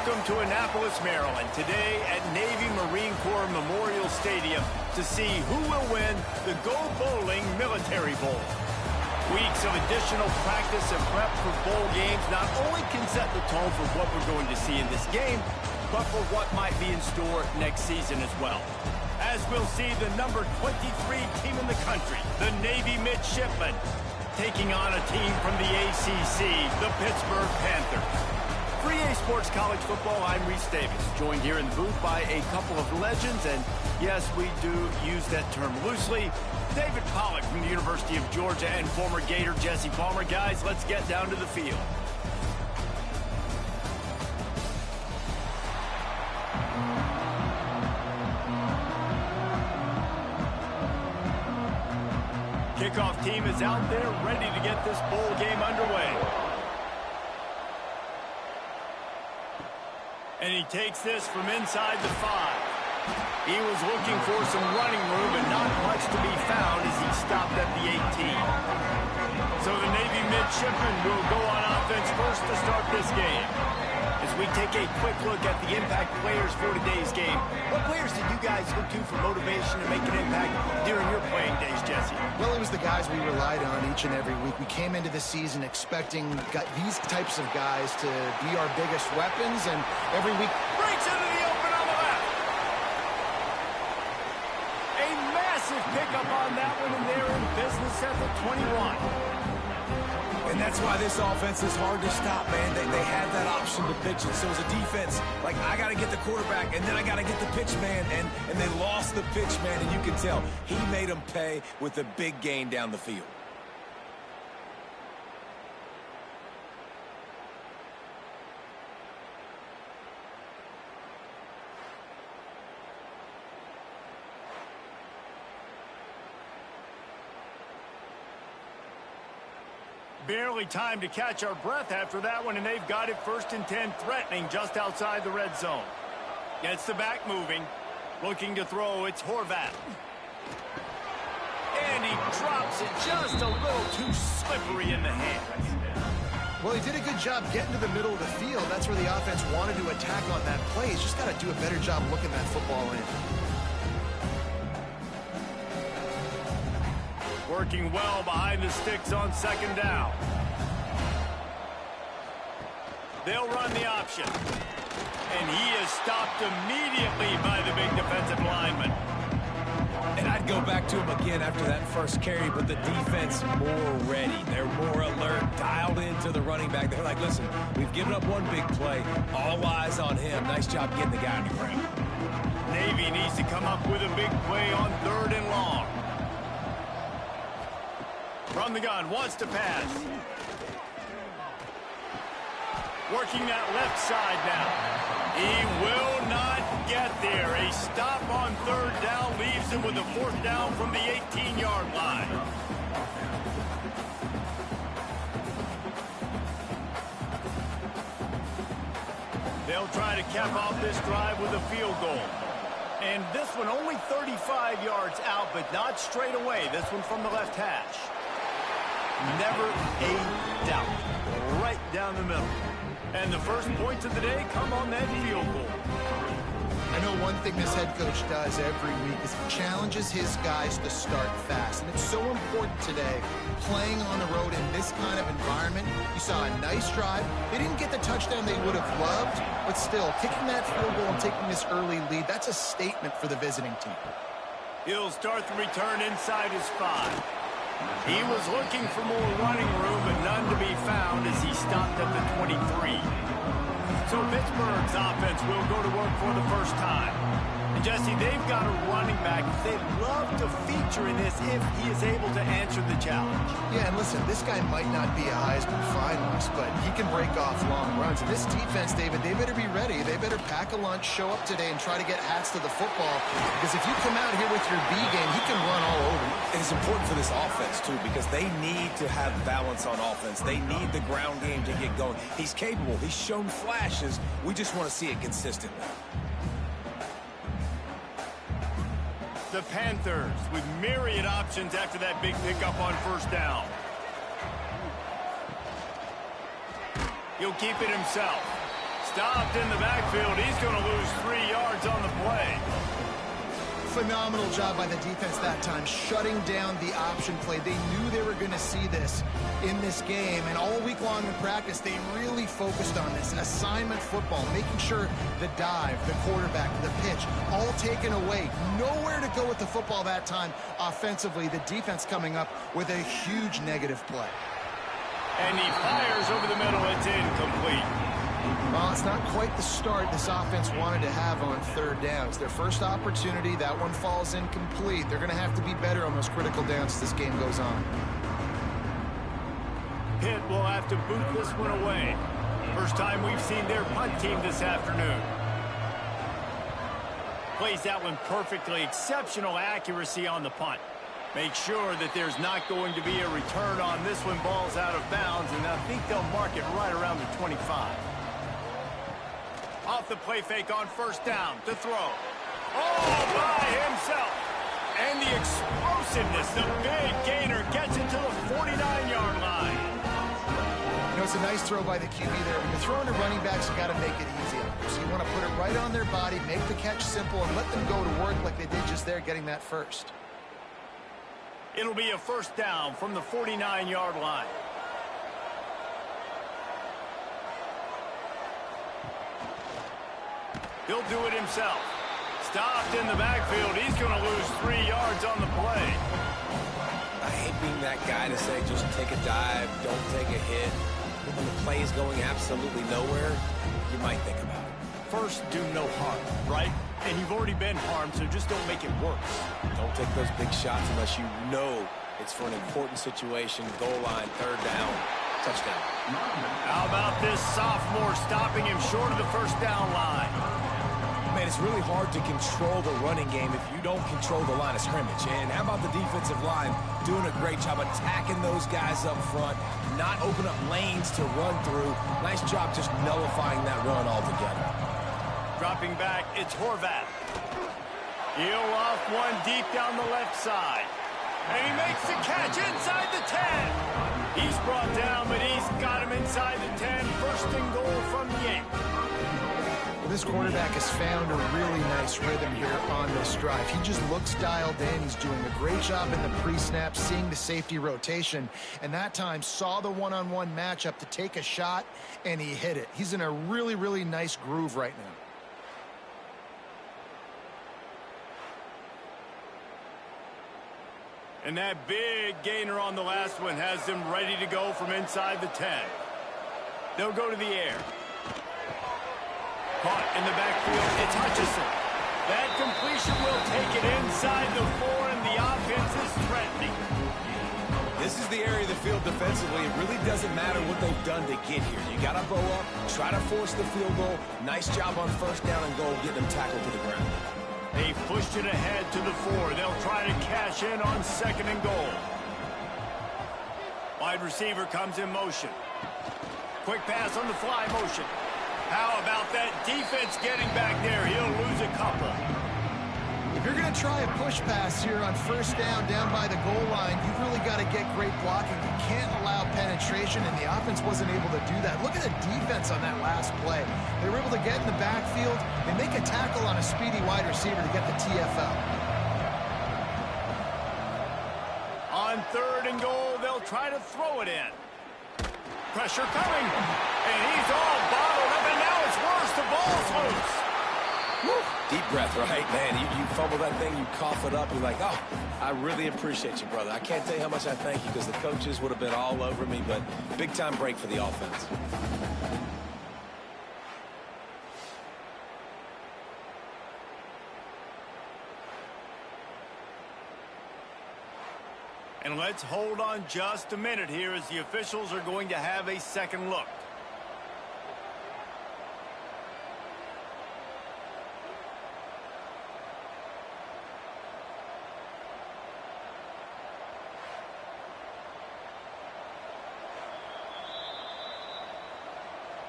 Welcome to Annapolis, Maryland, today at Navy Marine Corps Memorial Stadium to see who will win the Go Bowling Military Bowl. Weeks of additional practice and prep for bowl games not only can set the tone for what we're going to see in this game, but for what might be in store next season as well. As we'll see the number 23 team in the country, the Navy Midshipmen, taking on a team from the ACC, the Pittsburgh Panthers. For EA Sports College Football, I'm Reese Davis, joined here in the booth by a couple of legends, and yes, we do use that term loosely. David Pollack from the University of Georgia and former Gator Jesse Palmer. Guys, let's get down to the field. Kickoff team is out there ready to get this bowl game underway. And he takes this from inside the 5. He was looking for some running room, but not much to be found as he stopped at the 18. So the Navy Midshipmen will go on offense first to start this game. As we take a quick look at the impact players for today's game, what players did you guys look to for motivation to make an impact during your playing days, Jesse? Well, it was the guys we relied on each and every week. We came into the season expecting these types of guys to be our biggest weapons, and every week... Breaks into the open on the left. A massive pickup on that one, and they're in business at the 21. And that's why this offense is hard to stop, man. They have that option to pitch it. So as a defense, like, I got to get the quarterback, and then I got to get the pitch man, and they lost the pitch man, and you can tell he made them pay with a big gain down the field. Barely time to catch our breath after that one, and they've got it 1st and 10, threatening just outside the red zone. Gets the back moving, looking to throw. It's Horvat. And he drops it just a little too slippery in the hands. Well, he did a good job getting to the middle of the field. That's where the offense wanted to attack on that play. He's just got to do a better job looking that football in. Working well behind the sticks on 2nd down. They'll run the option. And he is stopped immediately by the big defensive lineman. And I'd go back to him again after that first carry, but the defense more ready. They're more alert, dialed into the running back. They're like, listen, we've given up one big play. All eyes on him. Nice job getting the guy on the ground. Navy needs to come up with a big play on 3rd and long. From the gun, wants to pass. Working that left side now. He will not get there. A stop on 3rd down leaves him with a 4th down from the 18-yard line. They'll try to cap off this drive with a field goal. And this one only 35 yards out, but not straight away. This one from the left hash. Never a doubt. Right down the middle. And the first points of the day come on that field goal. I know one thing this head coach does every week is he challenges his guys to start fast. And it's so important today, playing on the road in this kind of environment. You saw a nice drive. They didn't get the touchdown they would have loved, but still, kicking that field goal and taking this early lead, that's a statement for the visiting team. He'll start the return inside his 5. He was looking for more running room, but none to be found as he stopped at the 23. So Pittsburgh's offense will go to work for the first time. And Jesse, they've got a running back they'd love to feature in this if he is able to answer the challenge. Yeah, and listen, this guy might not be a Heisman finalist, but he can break off long runs. And this defense, David, they better be ready. They better pack a lunch, show up today, and try to get hats to the football. Because if you come out here with your B game, he can run all over you. And it's important for this offense, too, because they need to have balance on offense. They need the ground game to get going. He's capable. He's shown flashes. We just want to see it consistently. The Panthers with myriad options after that big pickup on 1st down. He'll keep it himself. Stopped in the backfield. He's going to lose 3 yards on the play. Phenomenal job by the defense that time, shutting down the option play. They knew they were going to see this in this game, and all week long in practice, they really focused on this. Assignment football, making sure the dive, the quarterback, the pitch, all taken away. Nowhere to go with the football that time offensively. The defense coming up with a huge negative play. And he fires over the middle. It's incomplete. Well, it's not quite the start this offense wanted to have on third downs. Their first opportunity, that one falls incomplete. They're going to have to be better on those critical downs as this game goes on. Pitt will have to boot this one away. First time we've seen their punt team this afternoon. Plays that one perfectly. Exceptional accuracy on the punt. Make sure that there's not going to be a return on this one. Ball's out of bounds, and I think they'll mark it right around the 25. Off the play fake on first down to throw. All by himself. And the explosiveness, the big gainer gets it to the 49-yard line. You know, it's a nice throw by the QB there. When you're throwing to running backs, you got to make it easy. So you want to put it right on their body, make the catch simple, and let them go to work like they did just there, getting that first. It'll be a first down from the 49-yard line. He'll do it himself. Stopped in the backfield. He's going to lose 3 yards on the play. I hate being that guy to say just take a dive, don't take a hit. When the play is going absolutely nowhere, you might think about it. First, do no harm, right? And you've already been harmed, so just don't make it worse. Don't take those big shots unless you know it's for an important situation. Goal line, third down, touchdown. How about this sophomore stopping him short of the first down line? Man, it's really hard to control the running game if you don't control the line of scrimmage. And how about the defensive line doing a great job attacking those guys up front, not open up lanes to run through. Nice job just nullifying that run altogether. Dropping back, it's Horvath. He'll off one deep down the left side. And he makes the catch inside the 10. He's brought down, but he's got him inside the 10. First and goal from the 8. Well, this quarterback has found a really nice rhythm here on this drive. He just looks dialed in. He's doing a great job in the pre-snap, seeing the safety rotation, and that time saw the one-on-one matchup to take a shot, and he hit it. He's in a really, really nice groove right now. And that big gainer on the last one has them ready to go from inside the 10. They'll go to the air. Caught in the backfield, it's Hutchinson. That completion will take it inside the 4, and the offense is threatening. This is the area of the field defensively. It really doesn't matter what they've done to get here. You got to bow up, try to force the field goal. Nice job on first down and goal, getting them tackled to the ground. They've pushed it ahead to the 4. They'll try to cash in on second and goal. Wide receiver comes in motion. Quick pass on the fly motion. How about that defense getting back there? He'll lose a couple. If you're going to try a push pass here on first down by the goal line, you've really got to get great blocking. You can't allow penetration, and the offense wasn't able to do that. Look at the defense on that last play. They were able to get in the backfield. They make a tackle on a speedy wide receiver to get the TFL. On third and goal, they'll try to throw it in. Pressure coming, and he's all bottled up, and now it's worse. The ball's loose. Woo. Deep breath, right? Man, you fumble that thing, you cough it up, you're like, oh, I really appreciate you, brother. I can't tell you how much I thank you because the coaches would have been all over me, but big-time break for the offense. And let's hold on just a minute here as the officials are going to have a second look.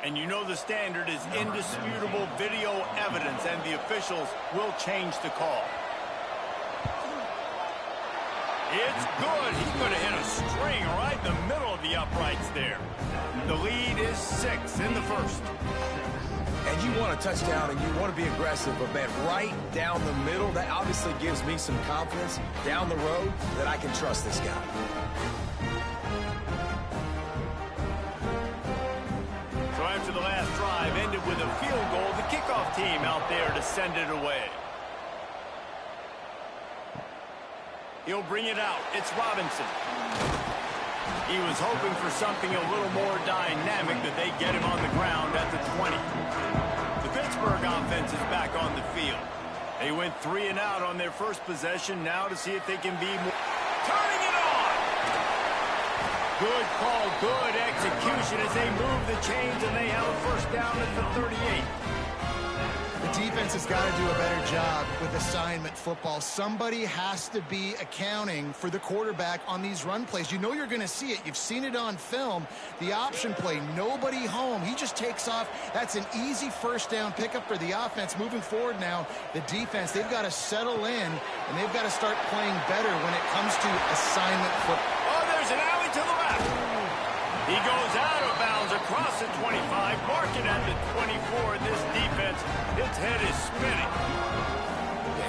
And you know the standard is indisputable video evidence, and the officials will change the call. It's good. He's going to hit a string right in the middle of the uprights there. The lead is 6 in the first. you want a touchdown and you want to be aggressive, but, man, right down the middle, that obviously gives me some confidence down the road that I can trust this guy. So after the last drive ended with a field goal, the kickoff team out there to send it away. He'll bring it out. It's Robinson. He was hoping for something a little more dynamic, that they get him on the ground at the 20. The Pittsburgh offense is back on the field. They went 3 and out on their first possession, now to see if they can be more. Turning it on! Good call, good execution as they move the chains, and they have a first down at the 38. The defense has got to do a better job with assignment football. Somebody has to be accounting for the quarterback on these run plays. You know you're going to see it. You've seen it on film. The option play, nobody home. He just takes off. That's an easy first down pickup for the offense. Moving forward now, the defense, they've got to settle in, and they've got to start playing better when it comes to assignment football. Oh, there's an alley to the left. He goes out of bounds across the 25, marking at the 24. This defense, its head is spinning.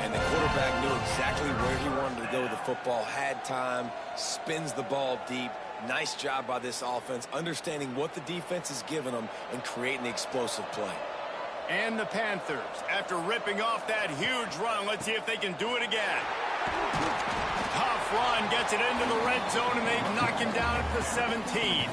And the quarterback knew exactly where he wanted to go with the football, had time, spins the ball deep. Nice job by this offense, understanding what the defense is giving them and creating the explosive play. And the Panthers, after ripping off that huge run, let's see if they can do it again. Tough run, gets it into the red zone, and they knock him down at the 17.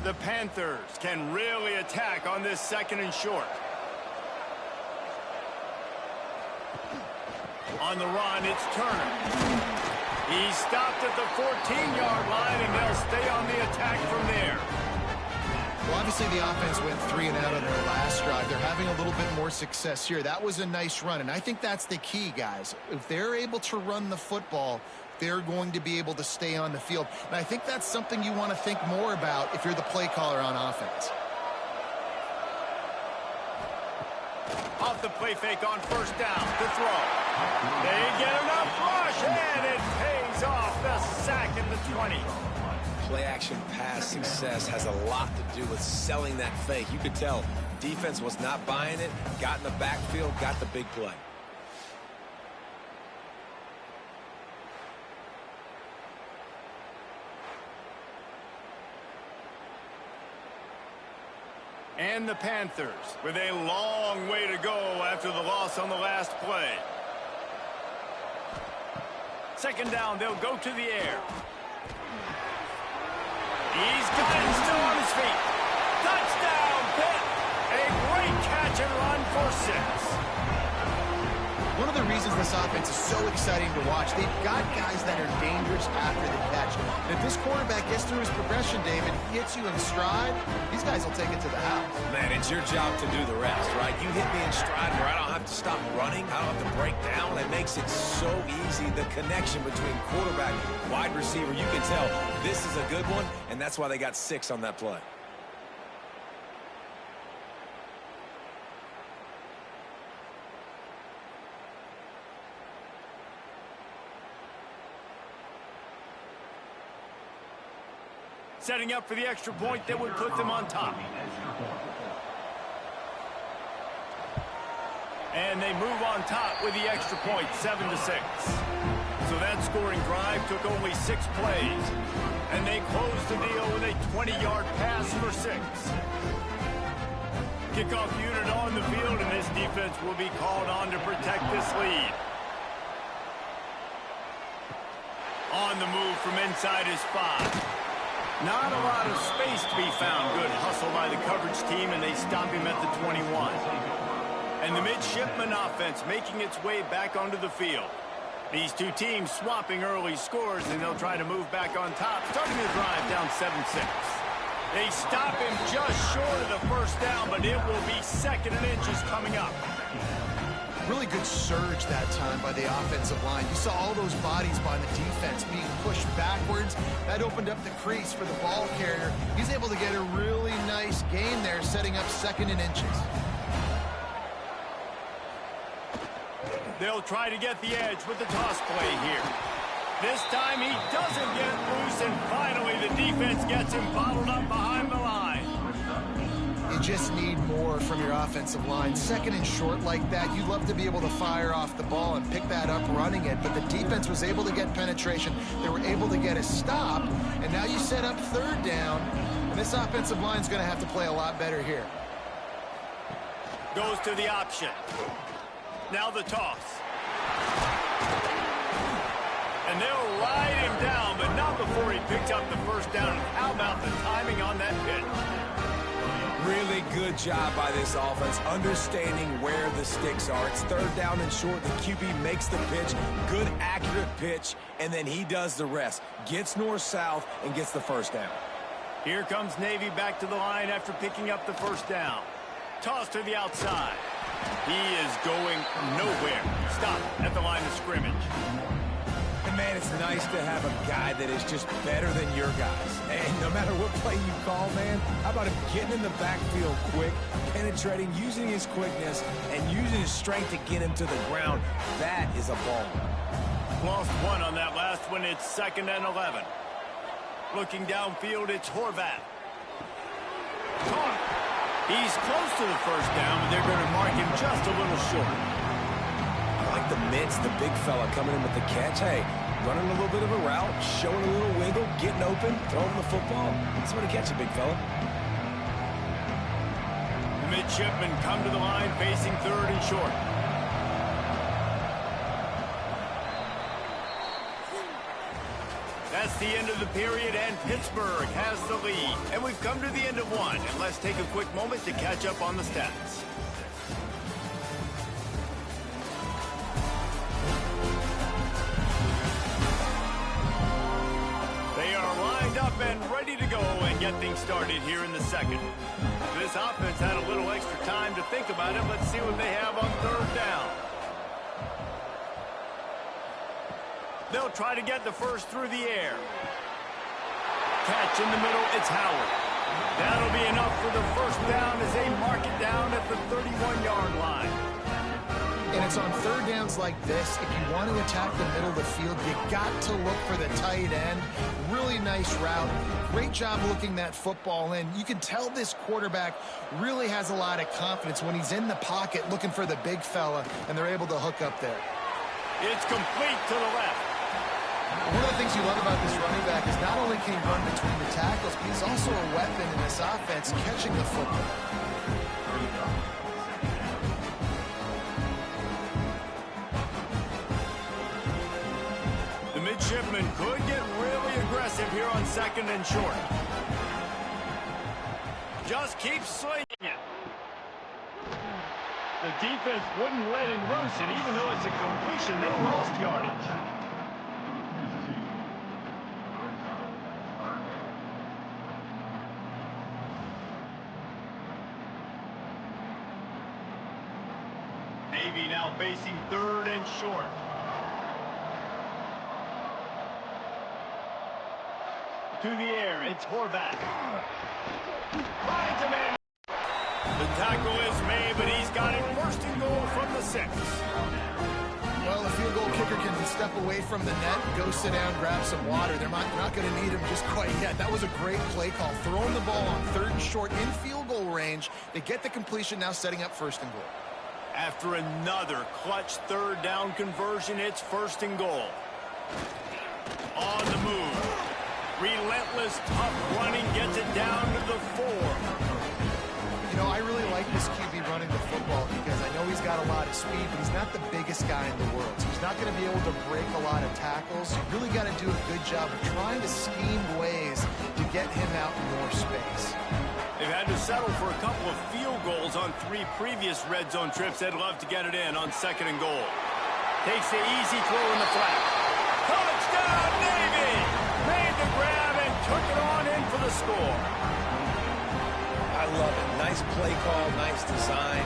The Panthers can really attack on this 2nd and short. On the run, it's Turner. He's stopped at the 14-yard line, and they'll stay on the attack from there. Well, obviously the offense went 3 and out on their last drive. They're having a little bit more success here. That was a nice run, and I think that's the key, guys. If they're able to run the football, they're going to be able to stay on the field. And I think that's something you want to think more about if you're the play caller on offense. Off the play fake on first down, the throw. They get enough rush, and it pays off. The sack at the 20. Play action pass success has a lot to do with selling that fake. You could tell defense was not buying it, got in the backfield, got the big play. And the Panthers with a long way to go after the loss on the last play. 2nd down, they'll go to the air. He's got it still on his feet. Touchdown, Pitt. A great catch and run for 6. One of the reasons this offense is so exciting to watch, they've got guys that are dangerous after the catch. And if this quarterback gets through his progression, David, hits you in stride, these guys will take it to the house. Man, it's your job to do the rest, right? You hit me in stride where I don't have to stop running. I don't have to break down. It makes it so easy. The connection between quarterback, wide receiver, you can tell this is a good one, and that's why they got 6 on that play. Setting up for the extra point that would put them on top. And they move on top with the extra point, 7-6. So that scoring drive took only 6 plays. And they closed the deal with a 20-yard pass for 6. Kickoff unit on the field, and this defense will be called on to protect this lead. On the move from inside his 5. Not a lot of space to be found. Good hustle by the coverage team, and they stop him at the 21. And the Midshipmen offense making its way back onto the field. These two teams swapping early scores, and they'll try to move back on top, starting the drive down 7-6. They stop him just short of the first down, but it will be 2nd and inches coming up. Really good surge that time by the offensive line. You saw all those bodies by the defense being pushed backwards. That opened up the crease for the ball carrier. He's able to get a really nice gain there, setting up 2nd and inches. They'll try to get the edge with the toss play here. This time he doesn't get loose, and finally the defense gets him bottled up behind the line. You just need more from your offensive line. Second and short like that, you'd love to be able to fire off the ball and pick that up running it, but the defense was able to get penetration. They were able to get a stop, and now you set up third down, and this offensive line is going to have to play a lot better here. Goes to the option. Now the toss. And they'll ride him down, but not before he picks up the first down. How about the timing on that pitch? Really good job by this offense, understanding where the sticks are. It's third down and short. The QB makes the pitch, good, accurate pitch, and then he does the rest. Gets north-south and gets the first down. Here comes Navy back to the line after picking up the first down. Toss to the outside. He is going nowhere. Stop at the line of scrimmage. And man, it's nice to have a guy that is just better than your guys. And no matter what play you call, man, how about him getting in the backfield quick, penetrating, using his quickness, and using his strength to get him to the ground. That is a ball. Lost one on that last one. It's 2nd and 11. Looking downfield, it's Horvath. Caught. He's close to the first down, but they're going to mark him just a little short. I like the mitts, the big fella coming in with the catch. Hey, running a little bit of a route, showing a little wiggle, getting open, throwing the football. Somebody catch it, big fella. The midshipmen come to the line facing third and short. That's the end of the period, and Pittsburgh has the lead. And we've come to the end of one, and let's take a quick moment to catch up on the stats. They are lined up and ready to go and get things started here in the second. This offense had a little extra time to think about it. Let's see what they have on third down. They'll try to get the first through the air. Catch in the middle, it's Howard. That'll be enough for the first down as they mark it down at the 31-yard line. And it's on third downs like this, if you want to attack the middle of the field, you got to look for the tight end. Really nice route. Great job looking that football in. You can tell this quarterback really has a lot of confidence when he's in the pocket looking for the big fella, and they're able to hook up there. It's complete to the left. One of the things you love about this running back is not only can he run between the tackles, but he's also a weapon in this offense, catching the football. The midshipmen could get really aggressive here on 2nd and short. Just keep slinging it. The defense wouldn't let him loose, and even though it's a completion, they lost yardage. Navy now facing third and short. To the air, it's Horvath. Finds a man. The tackle is made, but he's got it first and goal from the 6. Well, the field goal kicker can step away from the net, go sit down, grab some water. They're not going to need him just quite yet. That was a great play call. Throwing the ball on third and short in field goal range. They get the completion, now setting up first and goal. After another clutch third down conversion, it's first and goal. On the move. Relentless, tough running gets it down to the 4. You know, I really like this QB running the football because I know he's got a lot of speed, but he's not the biggest guy in the world. So he's not going to be able to break a lot of tackles. You really got to do a good job of trying to scheme ways to get him out in more space. They've had to settle for a couple of field goals on 3 previous red zone trips. They'd love to get it in on 2nd and goal. Takes the easy throw in the flat. Touchdown, Navy! Made the grab and took it on in for the score. I love it. Nice play call, nice design.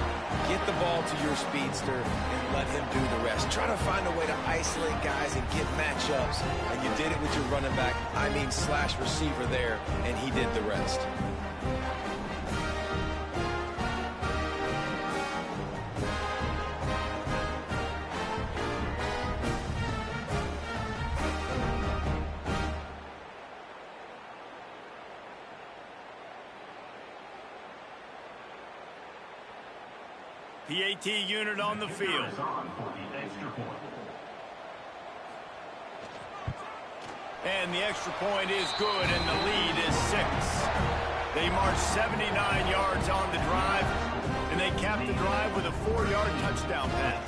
Get the ball to your speedster and let him do the rest. Try to find a way to isolate guys and get matchups. And you did it with your running back, slash receiver there, and he did the rest. PAT unit on the field. And the extra point is good, and the lead is 6. They march 79 yards on the drive, and they cap the drive with a 4-yard touchdown pass.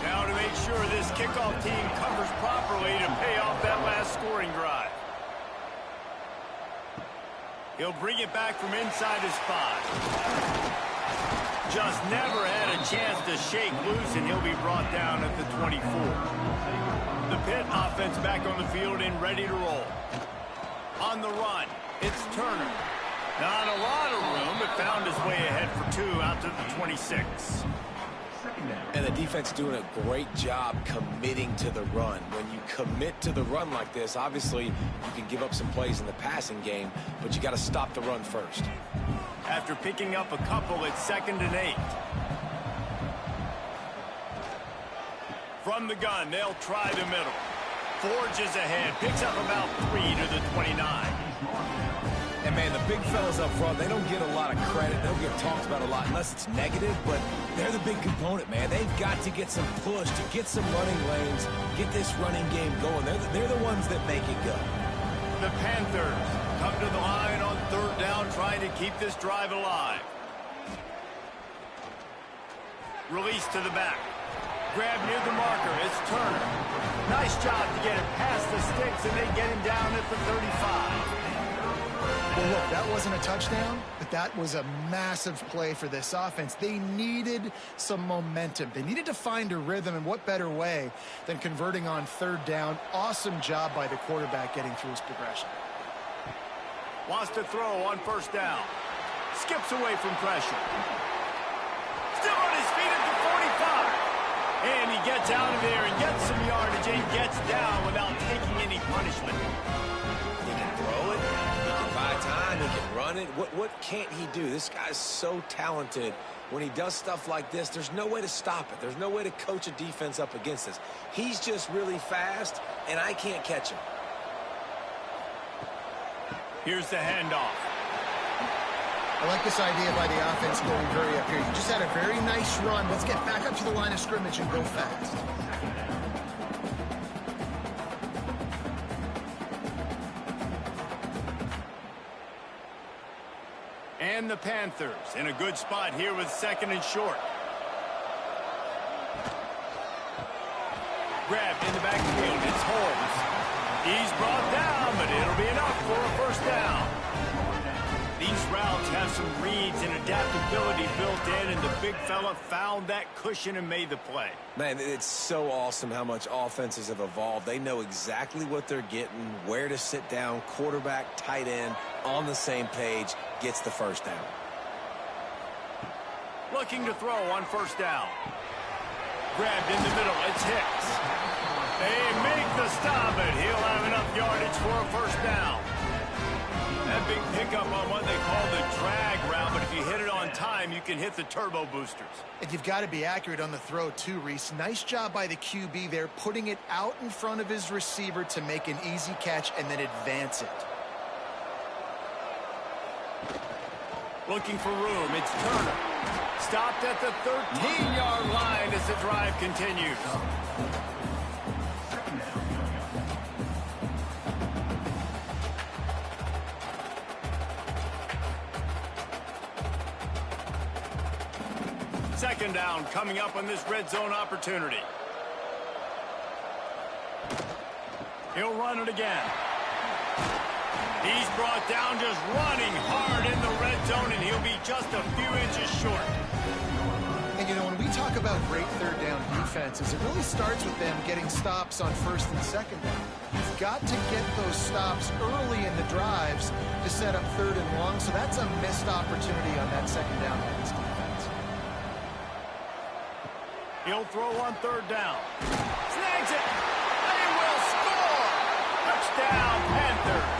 Now to make sure this kickoff team covers properly to pay off that last scoring drive. He'll bring it back from inside his 5. Just never had a chance to shake loose, and he'll be brought down at the 24. The Pitt offense back on the field and ready to roll. On the run, it's Turner. Not a lot of room, but found his way ahead for 2 out to the 26. And the defense doing a great job committing to the run. When you commit to the run like this, obviously you can give up some plays in the passing game, but you got to stop the run first. After picking up a couple, it's 2nd and 8. From the gun, they'll try the middle. Forges ahead, picks up about 3 to the 29. And, man, the big fellas up front, they don't get a lot of credit. They don't get talked about a lot unless it's negative, but they're the big component, man. They've got to get some push, to get some running lanes, get this running game going. They're the ones that make it go. The Panthers come to the line on 3rd down, trying to keep this drive alive. Release to the back. Grab near the marker. It's Turner. Nice job to get it past the sticks, and they get him down at the 35. Well, look, that wasn't a touchdown, but that was a massive play for this offense. They needed some momentum. They needed to find a rhythm, and what better way than converting on 3rd down. Awesome job by the quarterback getting through his progression. Wants to throw on 1st down. Skips away from pressure. Still on his feet at the 45. And he gets out of there and gets some yardage and gets down without taking any punishment. He can throw it. He can buy time. He can run it. What can't he do? This guy's so talented. When he does stuff like this, there's no way to stop it. There's no way to coach a defense up against this. He's just really fast, and I can't catch him. Here's the handoff. I like this idea by the offense going very up here. You just had a very nice run. Let's get back up to the line of scrimmage and go fast. And the Panthers in a good spot here with 2nd and short. Grabbed in the backfield. It's Holmes. He's brought down, but it'll be enough for a 1st down. These routes have some reads and adaptability built in, and the big fella found that cushion and made the play. Man, it's so awesome how much offenses have evolved. They know exactly what they're getting, where to sit down, quarterback, tight end, on the same page, gets the 1st down. Looking to throw on 1st down. Grabbed in the middle, it's Hicks. They make the stop, and he'll have enough yardage for a 1st down. That big pickup on what they call the drag route, but if you hit it on time, you can hit the turbo boosters. And you've got to be accurate on the throw too, Reese. Nice job by the QB there, putting it out in front of his receiver to make an easy catch and then advance it. Looking for room, it's Turner. Stopped at the 13-yard line as the drive continues. Second down coming up on this red zone opportunity. He'll run it again. He's brought down just running hard in the red zone, and he'll be just a few inches short. And, you know, when we talk about great 3rd down defenses, it really starts with them getting stops on 1st and 2nd down. You've got to get those stops early in the drives to set up 3rd and long, so that's a missed opportunity on that 2nd down by this defense. He'll throw on 3rd down. Snags it. They will score. Touchdown, Panthers.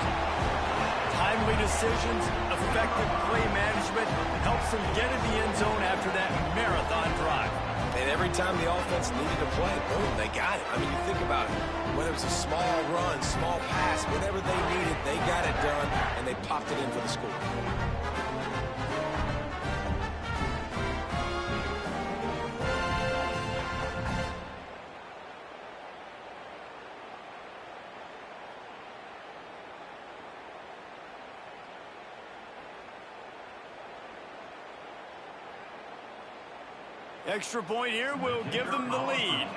Timely decisions, effective play management helps them get in the end zone after that marathon drive. And every time the offense needed to play, boom, they got it. I mean, you think about it. Whether it was a small run, small pass, whatever they needed, they got it done, and they popped it in for the score. Extra point here will give them the lead.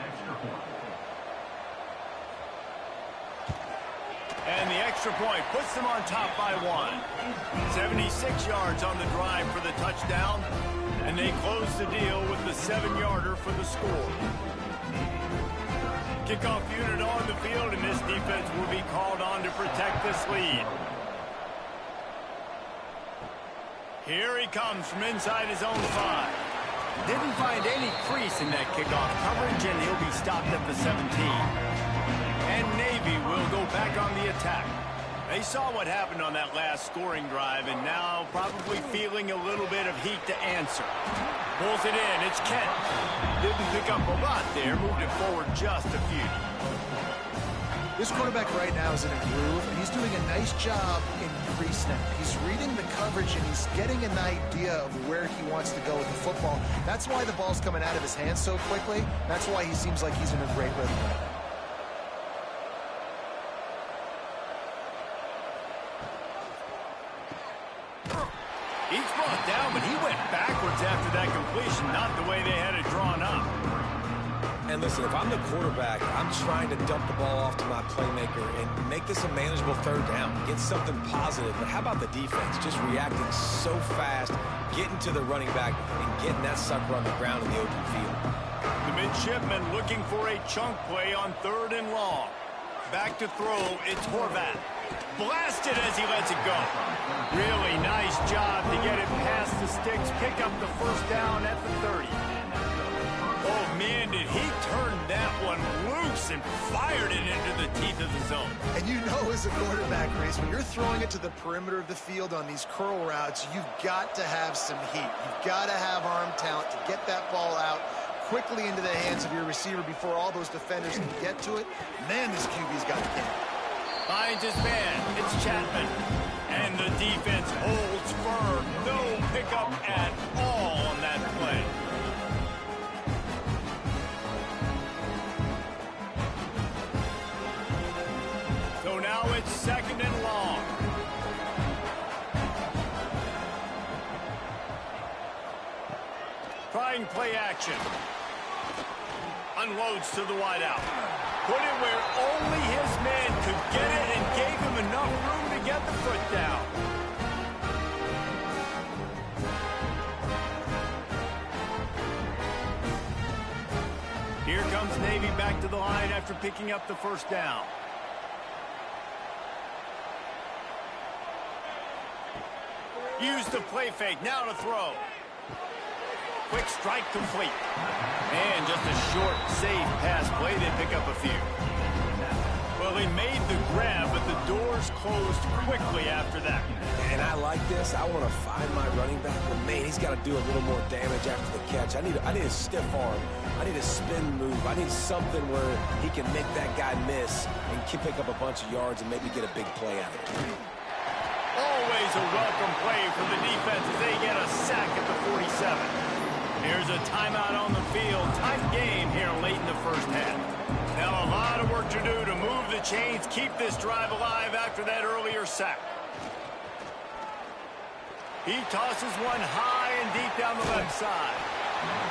And the extra point puts them on top by 1. 76 yards on the drive for the touchdown. And they close the deal with the 7-yarder for the score. Kickoff unit on the field, and this defense will be called on to protect this lead. Here he comes from inside his own 5. Didn't find any crease in that kickoff coverage, and he'll be stopped at the 17. And Navy will go back on the attack. They saw what happened on that last scoring drive, and now probably feeling a little bit of heat to answer. Pulls it in. It's Kent. Didn't pick up a lot there. Moved it forward just a few. This quarterback right now is in a groove, and he's doing a nice job in pre-snap. He's reading the coverage, and he's getting an idea of where he wants to go with the football. That's why the ball's coming out of his hands so quickly. That's why he seems like he's in a great rhythm right now. He's brought down, but he went backwards after that completion, not the way they had it drawn up. And listen, if I'm the quarterback, I'm trying to dump the ball off to my playmaker and make this a manageable 3rd down. Get something positive. But how about the defense? Just reacting so fast, getting to the running back, and getting that sucker on the ground in the open field. The midshipmen looking for a chunk play on 3rd and long. Back to throw, it's Horvath. Blasted as he lets it go. Really nice job to get it past the sticks, pick up the 1st down at the 30. Oh, man, did he turn that one loose and fired it into the teeth of the zone. And you know as a quarterback, Reese, when you're throwing it to the perimeter of the field on these curl routes, you've got to have some heat. You've got to have arm talent to get that ball out quickly into the hands of your receiver before all those defenders can get to it. Man, this QB's got the game. Finds his man. It's Chapman. And the defense holds firm. No pickup at all on that play. So now it's 2nd and long. Trying play action. Unloads to the wideout. Put it where only his man could get it and gave him enough room to get the foot down. Here comes Navy back to the line after picking up the 1st down. Use the play fake, now to throw. Quick strike complete. And just a short, safe pass play. They pick up a few. Well, they made the grab, but the doors closed quickly after that. And I like this. I want to find my running back, but man, he's got to do a little more damage after the catch. I need a stiff arm. I need a spin move. I need something where he can make that guy miss and pick up a bunch of yards and maybe get a big play out of it. Always a welcome play for the defense as they get a sack at the 47. Here's a timeout on the field. Tight game here late in the 1st half. Now a lot of work to do to move the chains, keep this drive alive after that earlier sack. He tosses one high and deep down the left side.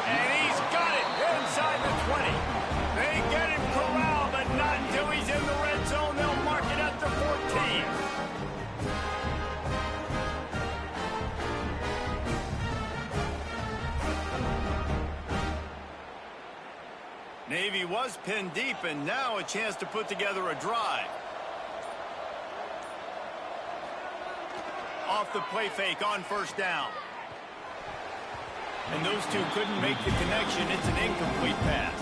And he's got it inside the 20. They get him corralled, but not until he's in the red zone. They'll mark it at the 14. Navy was pinned deep, and now a chance to put together a drive. Off the play fake on 1st down. And those two couldn't make the connection. It's an incomplete pass.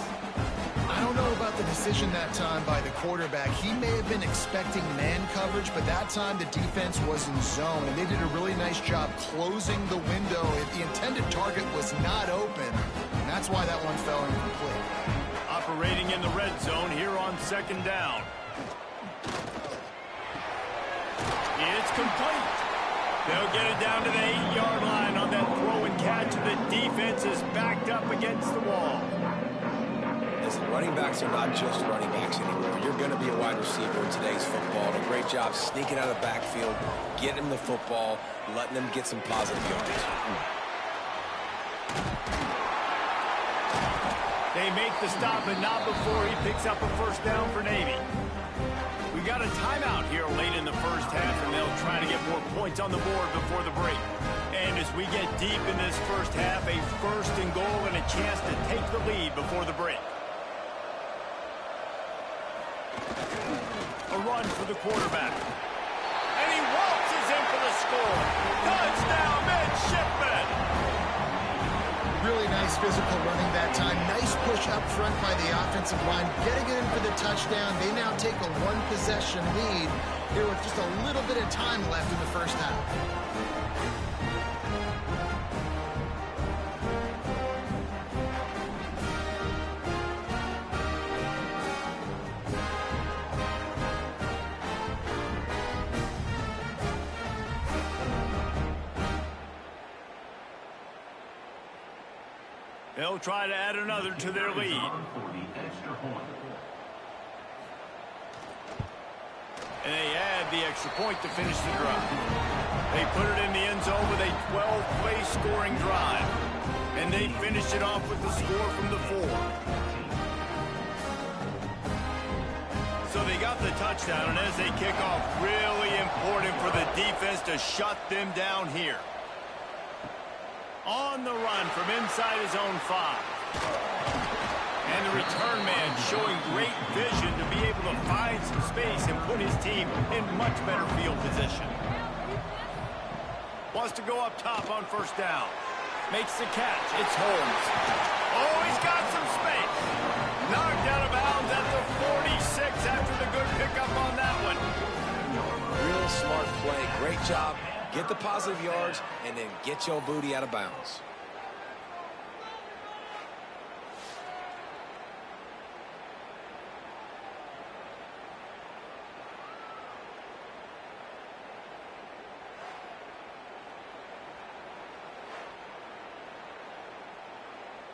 I don't know about the decision that time by the quarterback. He may have been expecting man coverage, but that time the defense was in zone, and they did a really nice job closing the window. The intended target was not open, and that's why that one fell incomplete. Operating in the red zone here on 2nd down. It's complete. They'll get it down to the 8-yard line on that throw and catch. The defense is backed up against the wall. Listen, running backs are not just running backs anymore. You're going to be a wide receiver in today's football. And a great job sneaking out of the backfield, getting them the football, letting them get some positive yards. They make the stop, but not before he picks up a first down for Navy. We got a timeout here late in the first half, and they'll try to get more points on the board before the break. And as we get deep in this first half, a first and goal and a chance to take the lead before the break. A run for the quarterback. And he waltzes in for the score. Touchdown, Midshipmen! Really nice physical running that time. Nice push up front by the offensive line. Getting it in for the touchdown. They now take a one-possession lead here with just a little bit of time left in the first half. They'll try to add another to their lead. And they add the extra point to finish the drive. They put it in the end zone with a 12-play scoring drive. And they finish it off with the score from the 4. So they got the touchdown, and as they kick off, really important for the defense to shut them down here. On the run from inside his own 5. And the return man showing great vision to be able to find some space and put his team in much better field position. Wants to go up top on first down. Makes the catch. It's Holmes. Oh, he's got some space. Knocked out of bounds at the 46 after the good pickup on that one. Real smart play. Great job. Get the positive yards, and then get your booty out of bounds.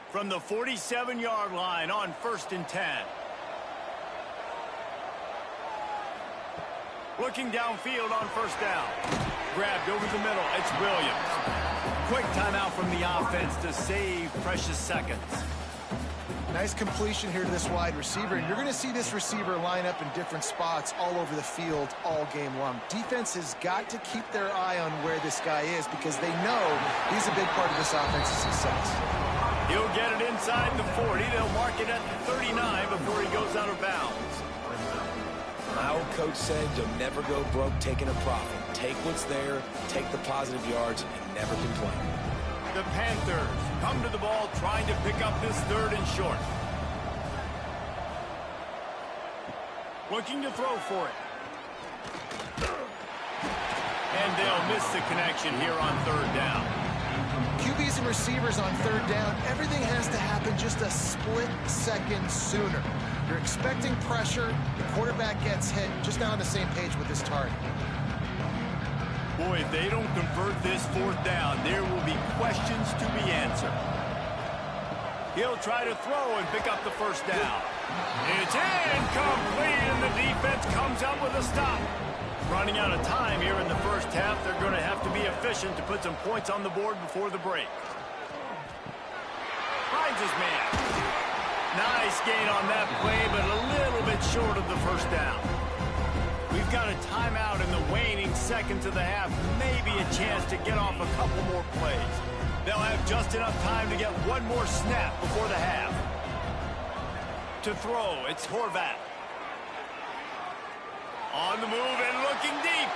From the 47-yard line on 1st and 10. Looking downfield on first down. Grabbed over the middle. It's Williams. Quick timeout from the offense to save precious seconds. Nice completion here to this wide receiver. And you're going to see this receiver line up in different spots all over the field all game long. Defense has got to keep their eye on where this guy is because they know he's a big part of this offense's success. He'll get it inside the 40. They'll mark it at the 39 before he goes out of bounds. My old coach said you'll never go broke taking a profit. Take what's there, take the positive yards, and never complain. The Panthers come to the ball trying to pick up this 3rd and short. Looking to throw for it. And they'll miss the connection here on 3rd down. QBs and receivers on 3rd down, everything has to happen just a split second sooner. You're expecting pressure, the quarterback gets hit, just not on the same page with his target. Boy, if they don't convert this 4th down, there will be questions to be answered. He'll try to throw and pick up the first down. It's incomplete, and the defense comes up with a stop. Running out of time here in the first half, they're going to have to be efficient to put some points on the board before the break. Finds his man. Nice gain on that play, but a little bit short of the first down. We've got a timeout in the waning seconds of the half. Maybe a chance to get off a couple more plays. They'll have just enough time to get one more snap before the half. To throw, it's Horvat. On the move and looking deep.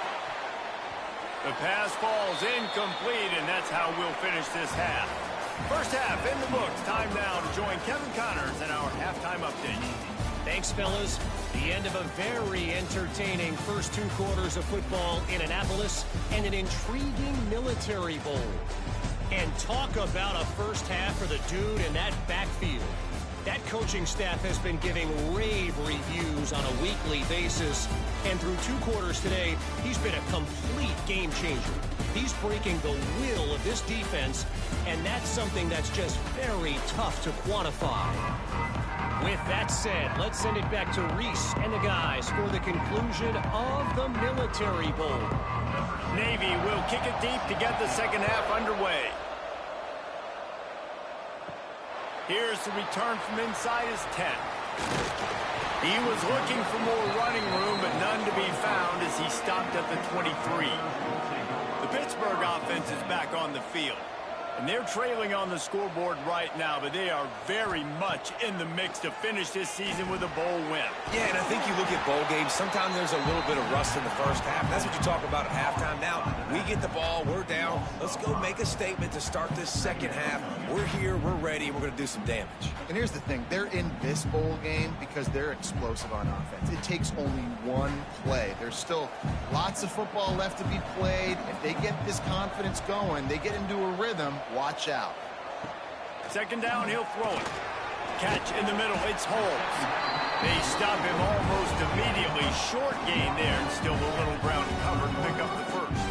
The pass falls incomplete, and that's how we'll finish this half. First half in the books. Time now to join Kevin Connors in our halftime update. Thanks, fellas. The end of a very entertaining first 2 quarters of football in Annapolis and an intriguing military bowl. And talk about a first half for the dude in that backfield. That coaching staff has been giving rave reviews on a weekly basis. And through 2 quarters today, he's been a complete game changer. He's breaking the will of this defense, and that's something that's just very tough to quantify. With that said, let's send it back to Reese and the guys for the conclusion of the Military Bowl. Navy will kick it deep to get the second half underway. Here's the return from inside his 10. He was looking for more running room, but none to be found as he stopped at the 23. The Pittsburgh offense is back on the field. And they're trailing on the scoreboard right now, but they are very much in the mix to finish this season with a bowl win. Yeah, and I think you look at bowl games, sometimes there's a little bit of rust in the first half. That's what you talk about at halftime. Now, we get the ball, we're down. Let's go make a statement to start this second half. We're here, we're ready, we're going to do some damage. And here's the thing. They're in this bowl game because they're explosive on offense. It takes only one play. There's still lots of football left to be played. If they get this confidence going, they get into a rhythm, watch out. Second down, he'll throw it. Catch in the middle, it's Holmes. They stop him almost immediately. Short gain there, and still a little ground covered to pick up the first.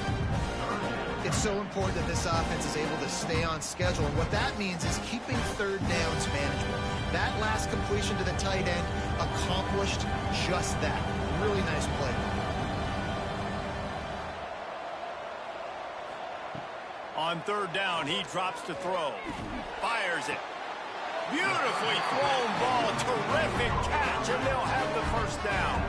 It's so important that this offense is able to stay on schedule. And what that means is keeping third downs manageable. That last completion to the tight end accomplished just that. Really nice play. On third down, he drops to throw. Fires it. Beautifully thrown ball. Terrific catch, and they'll have the first down.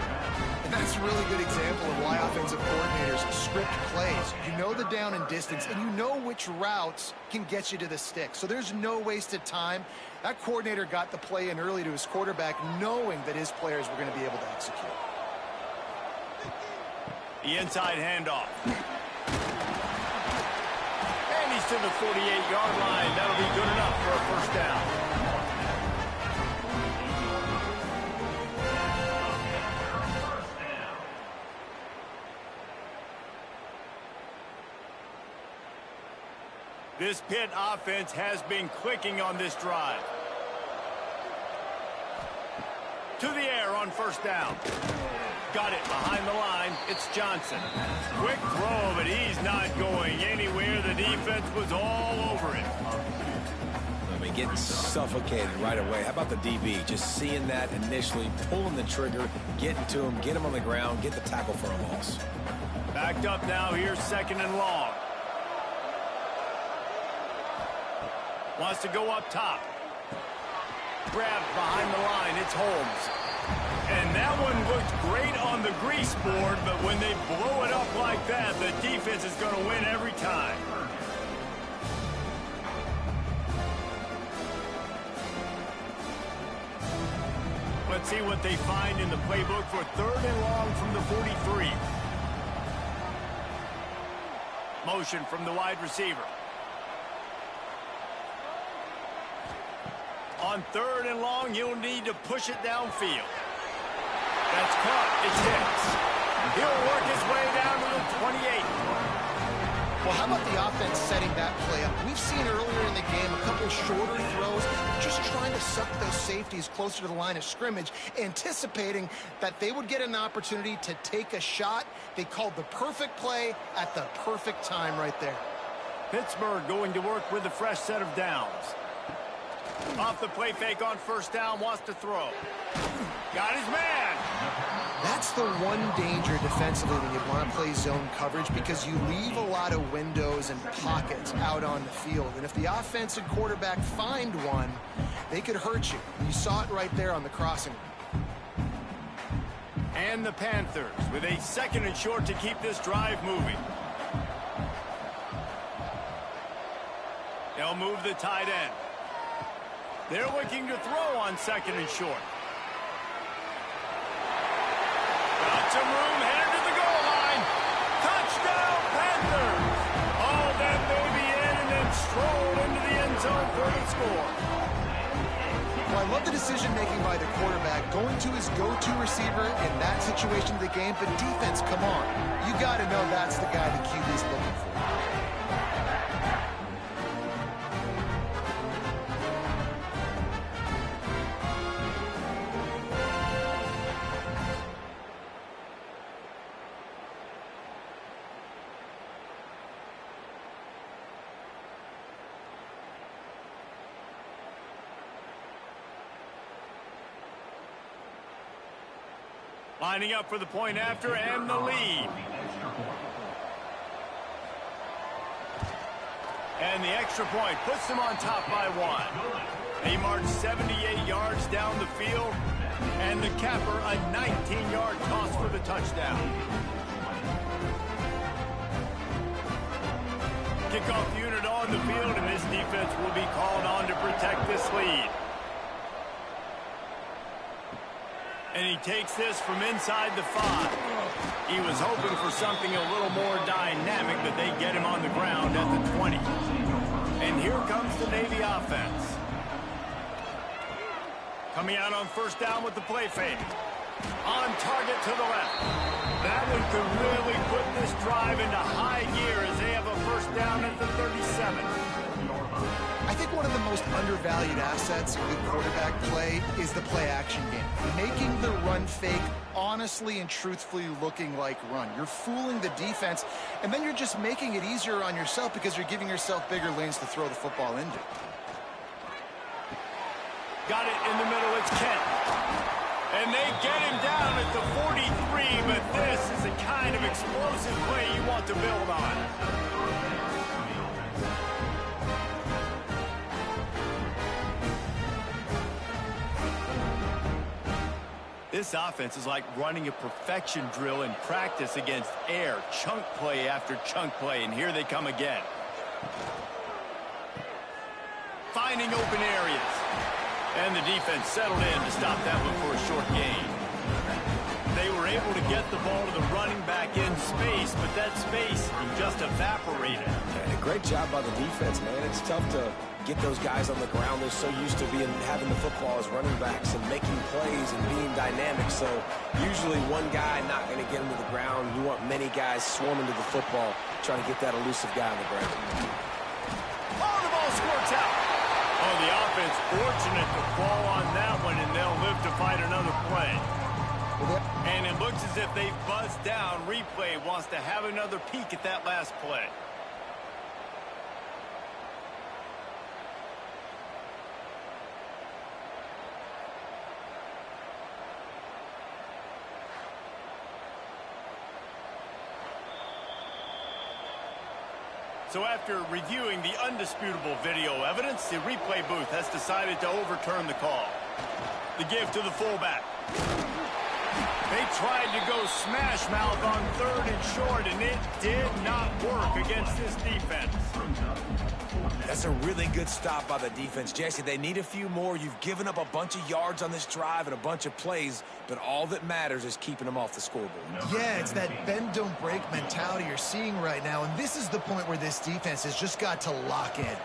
And that's a really good example of why offensive coordinators script plays. You know the down and distance, and you know which routes can get you to the stick. So there's no wasted time. That coordinator got the play in early to his quarterback, knowing that his players were going to be able to execute. The inside handoff. And he's to the 48-yard line. That'll be good enough for a first down. This Pitt offense has been clicking on this drive. To the air on first down. Got it behind the line. It's Johnson. Quick throw, but he's not going anywhere. The defense was all over it. I mean, getting suffocated right away. How about the DB? Just seeing that initially, pulling the trigger, getting to him, get him on the ground, get the tackle for a loss. Backed up now. Here's second and long. Wants to go up top. Grabbed behind the line. It's Holmes. And that one looked great on the grease board, but when they blow it up like that, the defense is going to win every time. Let's see what they find in the playbook for third and long from the 43. Motion from the wide receiver. On third and long, you'll need to push it downfield. That's caught. It's hits. He'll work his way down to the 28. Well, how about the offense setting that play up? We've seen earlier in the game a couple shorter throws, just trying to suck those safeties closer to the line of scrimmage, anticipating that they would get an opportunity to take a shot. They called the perfect play at the perfect time right there. Pittsburgh going to work with a fresh set of downs. Off the play fake on first down, wants to throw. Got his man. That's the one danger defensively when you want to play zone coverage, because you leave a lot of windows and pockets out on the field. And if the offensive quarterback find one, they could hurt you. And you saw it right there on the crossing. And the Panthers with a second and short to keep this drive moving. They'll move the tight end. They're looking to throw on second and short. Got some room, headed to the goal line. Touchdown, Panthers! Oh, that baby in and then strolled into the end zone for the score. Well, I love the decision-making by the quarterback, going to his go-to receiver in that situation of the game. But defense, come on. You got to know that's the guy the QB's looking for. Lining up for the point after and the lead. And the extra point puts them on top by one. He marched 78 yards down the field, and the capper a 19-yard toss for the touchdown. Kickoff unit on the field, and this defense will be called on to protect this lead. And he takes this from inside the 5. He was hoping for something a little more dynamic, but they get him on the ground at the 20. And here comes the Navy offense. Coming out on first down with the play fake. On target to the left. That one could really put this drive into high gear as they have a first down at the 37. I think one of the most undervalued assets in good quarterback play is the play-action game. Making the run fake honestly and truthfully looking like run. You're fooling the defense, and then you're just making it easier on yourself because you're giving yourself bigger lanes to throw the football into. Got it in the middle, it's Kent. And they get him down at the 43, but this is the kind of explosive play you want to build on. This offense is like running a perfection drill in practice against air, chunk play after chunk play, and here they come again. Finding open areas. And the defense settled in to stop that one for a short gain. They were able to get the ball to the running back in space, but that space just evaporated. And a great job by the defense, man. It's tough to get those guys on the ground. They're so used to having the football as running backs and making plays and being dynamic. So usually one guy not going to get him to the ground. You want many guys swarming to the football, trying to get that elusive guy on the ground. Oh, the ball squirts out. Oh, the offense fortunate to fall on that one, and they'll live to fight another play. And it looks as if they've buzzed down. Replay wants to have another peek at that last play. So after reviewing the undisputable video evidence, the replay booth has decided to overturn the call. The give to the fullback. They tried to go smash mouth on 3rd and short, and it did not work against this defense. That's a really good stop by the defense. Jesse, they need a few more. You've given up a bunch of yards on this drive and a bunch of plays, but all that matters is keeping them off the scoreboard. Yeah, it's that bend, don't break mentality you're seeing right now, and this is the point where this defense has just got to lock in.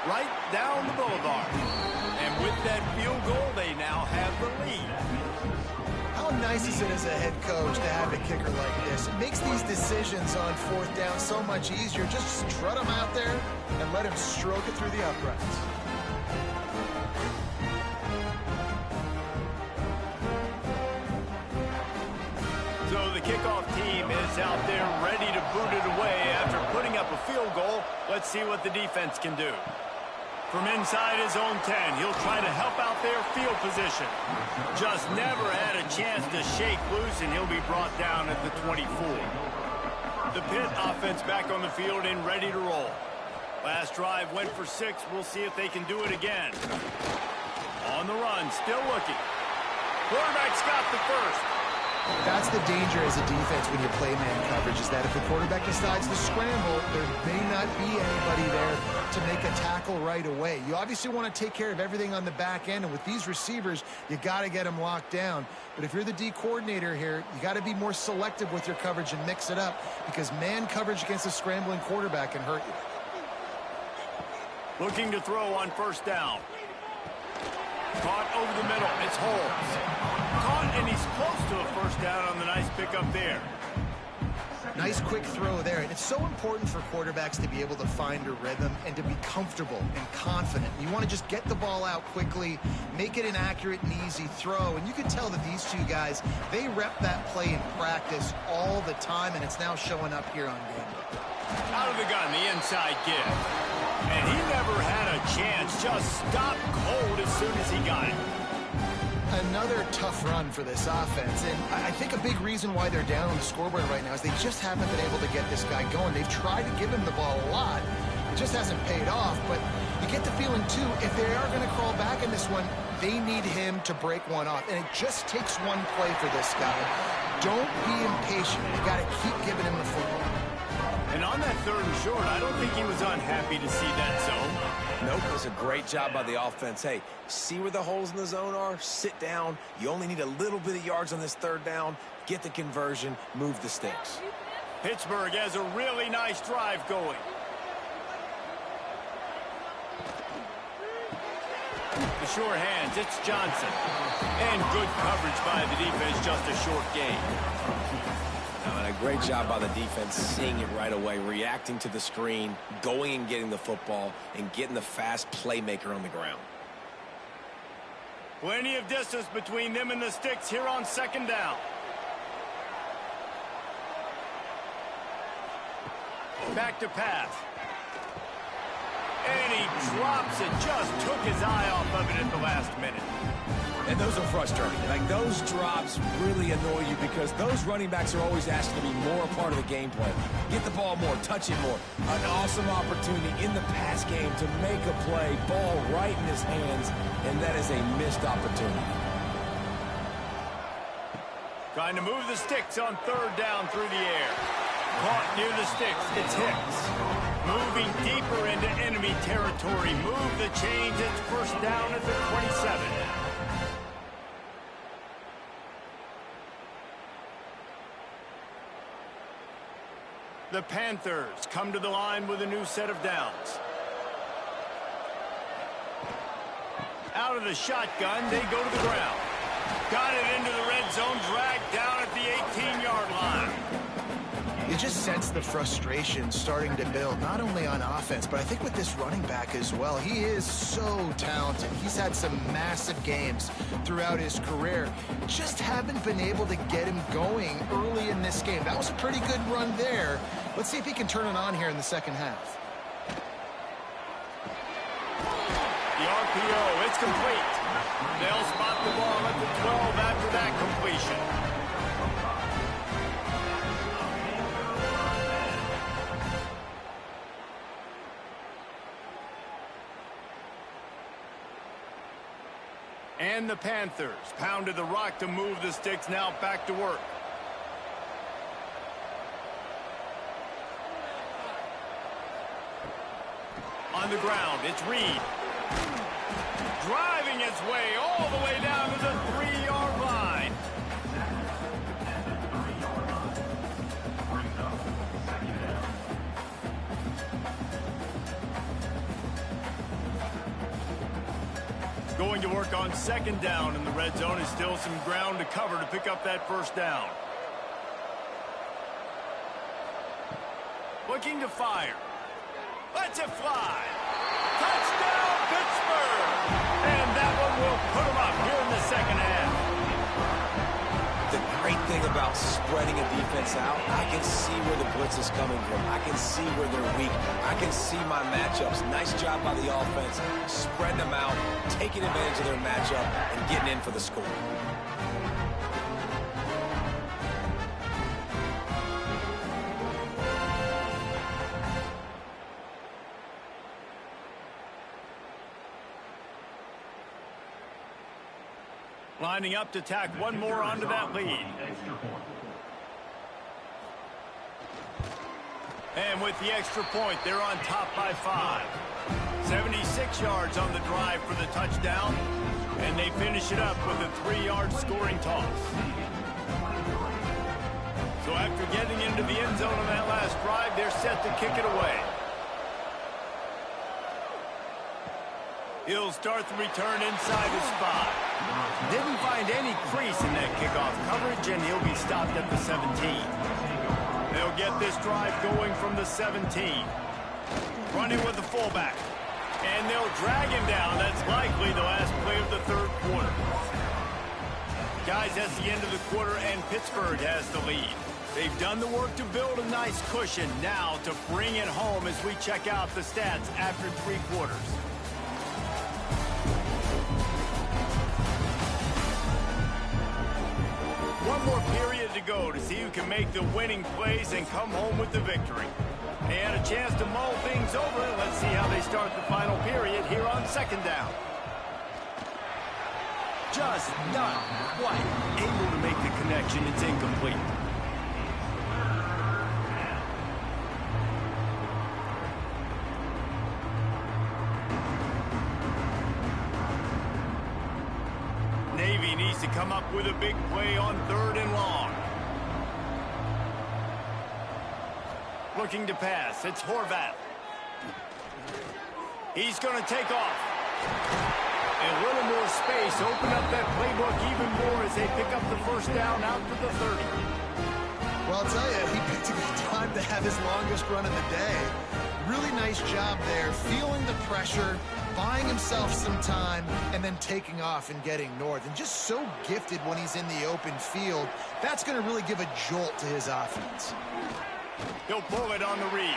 Right down the boulevard. And with that field goal, they now have the lead. How nice is it as a head coach to have a kicker like this? It makes these decisions on 4th down so much easier. Just strut him out there and let him stroke it through the uprights. So the kickoff team is out there ready to boot it away after putting up a field goal. Let's see what the defense can do. From inside his own 10, he'll try to help out their field position. Just never had a chance to shake loose, and he'll be brought down at the 24. The Pitt offense back on the field and ready to roll. Last drive went for 6. We'll see if they can do it again. On the run, still looking. Quarterback's got the first. That's the danger as a defense when you play man coverage, is that if the quarterback decides to scramble, there may not be anybody there to make a tackle right away. You obviously want to take care of everything on the back end, and with these receivers, you got to get them locked down. But if you're the D coordinator here, you got to be more selective with your coverage and mix it up, because man coverage against a scrambling quarterback can hurt you. Looking to throw on first down. Caught over the middle. It's Holmes. Caught, and he's close to a first down on the nice pickup there. Nice quick throw there. And it's so important for quarterbacks to be able to find a rhythm and to be comfortable and confident. You want to just get the ball out quickly, make it an accurate and easy throw. And you can tell that these two guys, they rep that play in practice all the time, and it's now showing up here on game day. Out of the gun, the inside give. And he never had a chance. Just stopped cold as soon as he got it. Another tough run for this offense, and I think a big reason why they're down on the scoreboard right now is they just haven't been able to get this guy going. They've tried to give him the ball a lot. It just hasn't paid off, but You get the feeling, too, if they are going to crawl back in this one, they need him to break one off. And it just takes one play for this guy. Don't be impatient. You got to keep giving him the football. And on that 3rd and short, I don't think he was unhappy to see that zone. Nope, it was a great job by the offense. Hey, see where the holes in the zone are? Sit down. You only need a little bit of yards on this 3rd down. Get the conversion. Move the sticks. Pittsburgh has a really nice drive going. The sure hands, it's Johnson. And good coverage by the defense, just a short gain. And a great job by the defense, seeing it right away, reacting to the screen, going and getting the football, and getting the fast playmaker on the ground. Plenty of distance between them and the sticks here on 2nd down. Back to pass. And he drops it, just took his eye off of it at the last minute. And those are frustrating. Like, those drops really annoy you because those running backs are always asked to be more a part of the game plan. Get the ball more, touch it more. An awesome opportunity in the pass game to make a play, ball right in his hands, and that is a missed opportunity. Trying to move the sticks on 3rd down through the air. Caught near the sticks, it's Hicks. Moving deeper into enemy territory. Move the chains, it's 1st down at the 27. The Panthers come to the line with a new set of downs. Out of the shotgun, they go to the ground. Got it into the red zone, dragged down at the 18-yard line. You just sense the frustration starting to build, not only on offense, but I think with this running back as well. He is so talented. He's had some massive games throughout his career. Just haven't been able to get him going early in this game. That was a pretty good run there. Let's see if he can turn it on here in the 2nd half. The RPO, it's complete. They'll spot the ball at the 12 after that completion. And the Panthers pounded the rock to move the sticks, now back to work. On the ground, it's Reed. Driving his way all the way down to the 3-yard line. Going to work on 2nd down in the red zone. Is still some ground to cover to pick up that 1st down. Looking to fire. Lets it fly. Touchdown, Pittsburgh! And that one will put them up here in the 2nd half. The great thing about spreading a defense out, I can see where the blitz is coming from. I can see where they're weak. I can see my matchups. Nice job by the offense, spreading them out, taking advantage of their matchup, and getting in for the score. Lining up to tack one more onto that lead. And with the extra point, they're on top by 5. 76 yards on the drive for the touchdown. And they finish it up with a 3-yard scoring toss. So after getting into the end zone on that last drive, they're set to kick it away. He'll start the return inside his spot. Didn't find any crease in that kickoff coverage, and he'll be stopped at the 17. They'll get this drive going from the 17. Running with the fullback. And they'll drag him down. That's likely the last play of the 3rd quarter. Guys, that's the end of the quarter, and Pittsburgh has the lead. They've done the work to build a nice cushion. Now to bring it home as we check out the stats after 3 quarters. One more period to go to see who can make the winning plays and come home with the victory. And a chance to mull things over. Let's see how they start the final period here on second down. Just not quite able to make the connection. It's incomplete. Navy needs to come up with a big play on 3rd and long. Looking to pass. It's Horvat. He's going to take off. A little more space. Open up that playbook even more as they pick up the first down out to the 30. Well, I'll tell you, he picked a good time to have his longest run of the day. Really nice job there, feeling the pressure, buying himself some time, and then taking off and getting north. And just so gifted when he's in the open field. That's going to really give a jolt to his offense. He'll pull it on the read.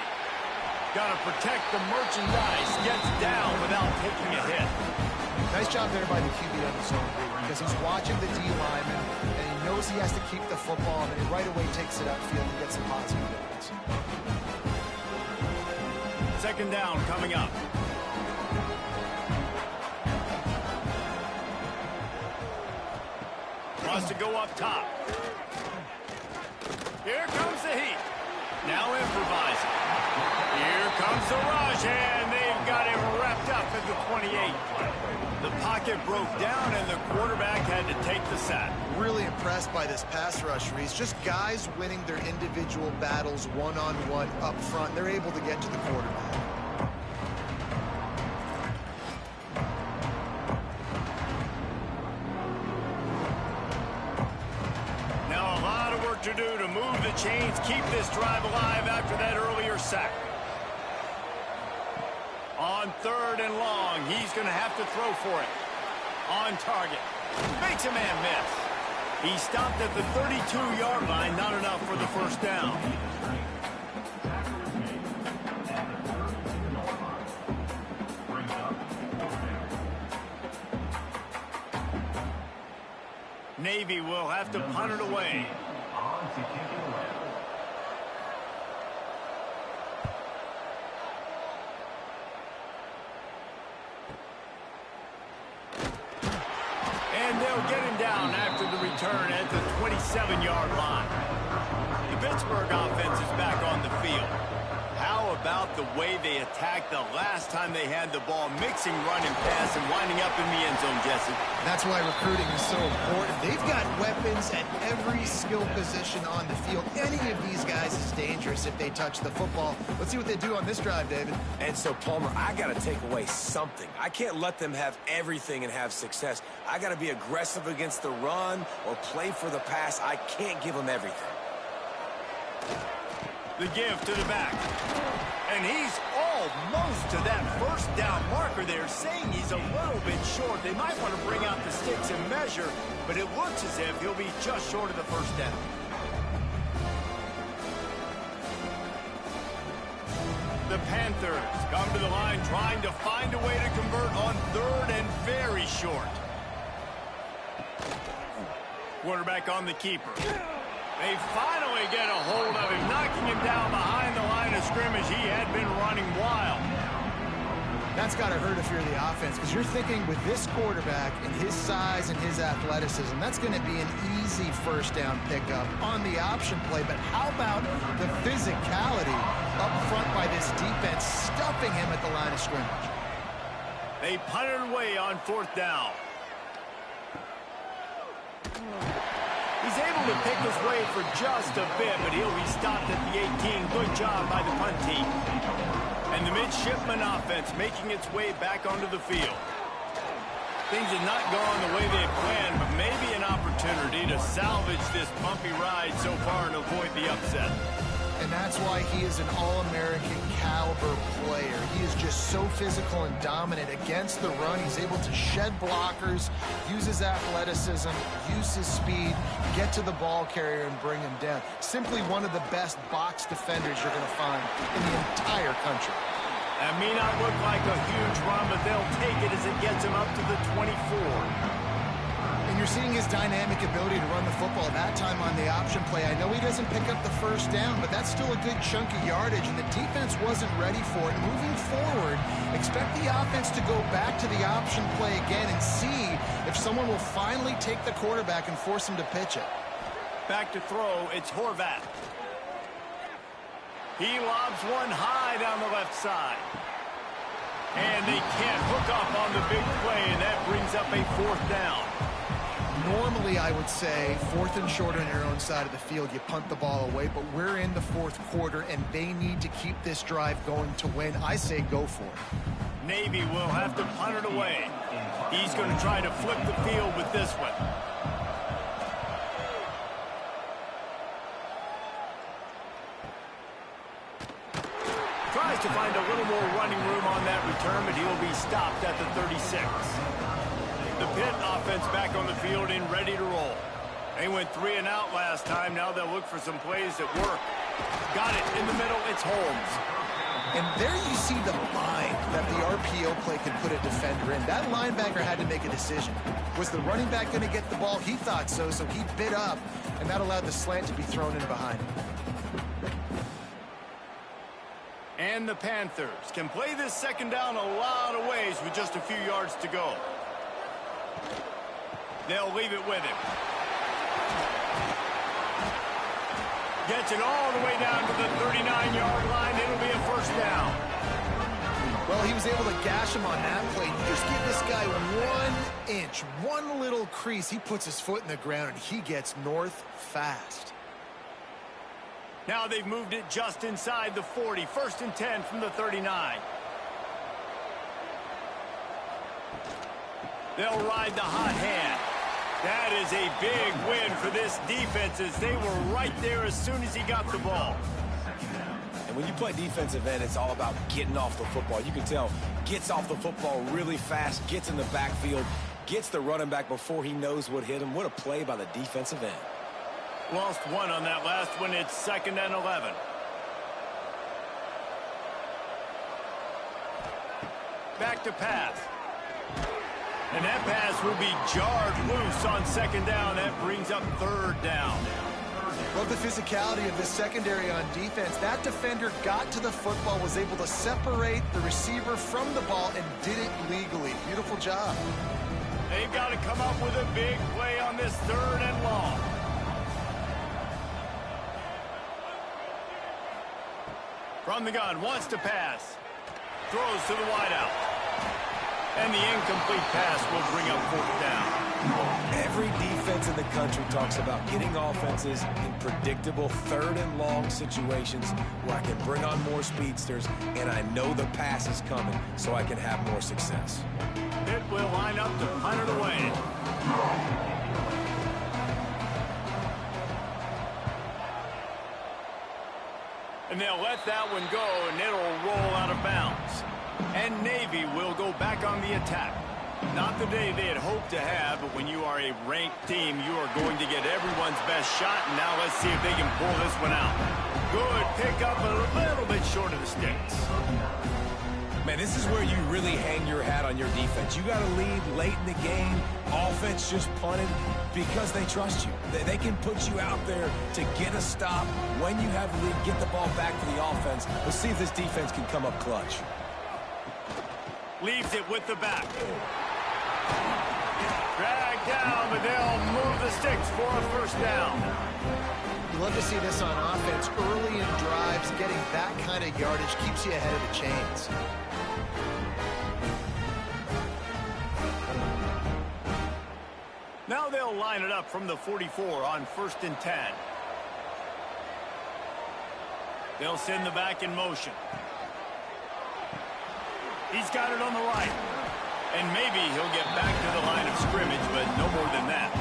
Got to protect the merchandise. Gets down without taking a hit. Nice job there by the QB on the zone read, because he's watching the D lineman, and he knows he has to keep the football, and he right away takes it upfield and gets some positive yards. Second down coming up. Wants to go up top. Here comes the heat. Now improvising. Here comes the rush, and they've got him wrapped up at the 28. The pocket broke down, and the quarterback had to take the sack. Really impressed by this pass rush, Reese. Just guys winning their individual battles one-on-one up front. They're able to get to the quarterback. Now a lot of work to do to move the chains, keep this drive alive after that earlier sack. On 3rd and long, he's going to have to throw for it. On target. Makes a man miss. He stopped at the 32-yard line, not enough for the first down. Navy will have to punt it away. And they'll get him down after the return at the 27-yard line. The Pittsburgh offense is back on the field. How about the way they attacked the last time they had the ball, mixing run and pass and winding up in the end zone, Jesse? That's why recruiting is so important. They've got weapons at every skill position on the field. Any of these guys is dangerous if they touch the football. Let's see what they do on this drive, David. And so, Palmer, I got to take away something. I can't let them have everything and have success. I got to be aggressive against the run or play for the pass. I can't give them everything. The give to the back. And he's almost to that first down marker there, saying he's a little bit short. They might want to bring out the sticks and measure, but it looks as if he'll be just short of the first down. The Panthers come to the line trying to find a way to convert on 3rd and very short. Quarterback on the keeper. They finally get a hold of him, knocking him down behind the line of scrimmage. He had been running wild. That's got to hurt if you're the offense, because you're thinking with this quarterback and his size and his athleticism, that's going to be an easy first down pickup on the option play. But how about the physicality up front by this defense, stuffing him at the line of scrimmage? They punted away on 4th down. He's able to pick his way for just a bit, but he'll be stopped at the 18. Good job by the punt team. And the Midshipmen offense making its way back onto the field. Things have not gone the way they had planned, but maybe an opportunity to salvage this bumpy ride so far and avoid the upset. And that's why he is an All-American caliber player. He is just so physical and dominant against the run. He's able to shed blockers, use his athleticism, use his speed, get to the ball carrier and bring him down. Simply one of the best box defenders you're going to find in the entire country. That may not look like a huge run, but they'll take it as it gets him up to the 24. And you're seeing his dynamic ability to run the football, that time on the option play. I know he doesn't pick up the first down, but that's still a good chunk of yardage, and the defense wasn't ready for it. Moving forward, expect the offense to go back to the option play again and see if someone will finally take the quarterback and force him to pitch it. Back to throw, it's Horvath. He lobs one high down the left side. And they can't hook up on the big play, and that brings up a 4th down. Normally, I would say, 4th and short on your own side of the field, you punt the ball away, but we're in the 4th quarter, and they need to keep this drive going to win. I say go for it. Navy will have to punt it away. He's going to try to flip the field with this one. Tries to find a little more running room on that return, but he'll be stopped at the 36. The Pitt offense back on the field and ready to roll. They went 3 and out last time. Now they'll look for some plays that work. Got it in the middle. It's Holmes. And there you see the mind that the RPO play can put a defender in. That linebacker had to make a decision. Was the running back going to get the ball? He thought so, so he bit up, and that allowed the slant to be thrown in behind him. And the Panthers can play this second down a lot of ways with just a few yards to go. They'll leave it with him. Gets it all the way down to the 39-yard line. It'll be a 1st down. Well, he was able to gash him on that play. You just give this guy 1 inch, one little crease. He puts his foot in the ground, and he gets north fast. Now they've moved it just inside the 40. 1st and 10 from the 39. They'll ride the hot hand. That is a big win for this defense as they were right there as soon as he got the ball. And when you play defensive end, it's all about getting off the football. You can tell, gets off the football really fast, gets in the backfield, gets the running back before he knows what hit him. What a play by the defensive end. Lost 1 on that last one. It's 2nd and 11. Back to pass. And that pass will be jarred loose on 2nd down. That brings up 3rd down. Love the physicality of this secondary on defense. That defender got to the football, was able to separate the receiver from the ball, and did it legally. Beautiful job. They've got to come up with a big play on this 3rd and long. From the gun, wants to pass. Throws to the wideout. And the incomplete pass will bring up 4th down. Every defense in the country talks about getting offenses in predictable 3rd and long situations where I can bring on more speedsters and I know the pass is coming so I can have more success. Pitt will line up to punt it away. And they'll let that one go, and it'll roll out of bounds. And Navy will go back on the attack. Not the day they had hoped to have, but when you are a ranked team, you are going to get everyone's best shot. And now let's see if they can pull this one out. Good pickup, a little bit short of the sticks. Man, this is where you really hang your hat on your defense. You got to lead late in the game. Offense just punted because they trust you. They can put you out there to get a stop. When you have the lead, get the ball back to the offense. Let's see if this defense can come up clutch. Leaves it with the back. Drag down, but they'll move the sticks for a 1st down. You love to see this on offense. Early in drives, getting that kind of yardage keeps you ahead of the chains. Now they'll line it up from the 44 on 1st and 10. They'll send the back in motion. He's got it on the right. And maybe he'll get back to the line of scrimmage, but no more than that.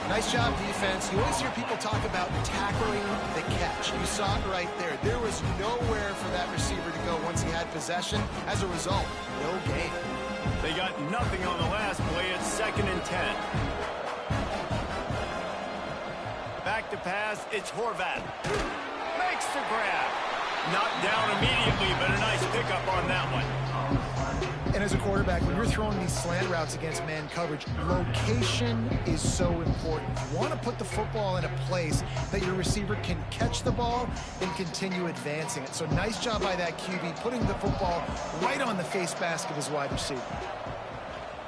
Nice job, defense. You always hear people talk about tackling the catch. You saw it right there. There was nowhere for that receiver to go once he had possession. As a result, no gain. They got nothing on the last play. It's 2nd and 10. Back to pass. It's Horvath. Makes the grab. Knocked down immediately, but a nice pickup on that one. And as a quarterback, when you're throwing these slant routes against man coverage, location is so important. You want to put the football in a place that your receiver can catch the ball and continue advancing it. So nice job by that QB, putting the football right on the face mask of his wide receiver.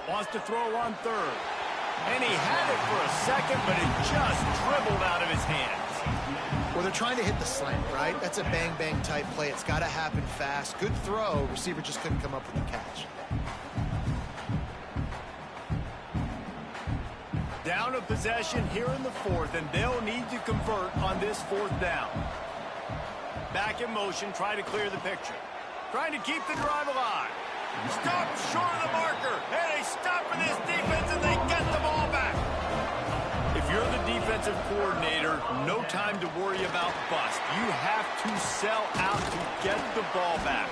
Wants to throw on third. And he had it for a second, but it just dribbled out of his hands. Well, they're trying to hit the slant, right? That's a bang-bang type play. It's got to happen fast. Good throw. Receiver just couldn't come up with the catch. Down of possession here in the fourth, and they'll need to convert on this fourth down. Back in motion, try to clear the picture. Trying to keep the drive alive. Stop short of the marker, and they stop for this defense, and they get the ball back. If you're the defensive coordinator, no time to worry about bust. You have to sell out to get the ball back.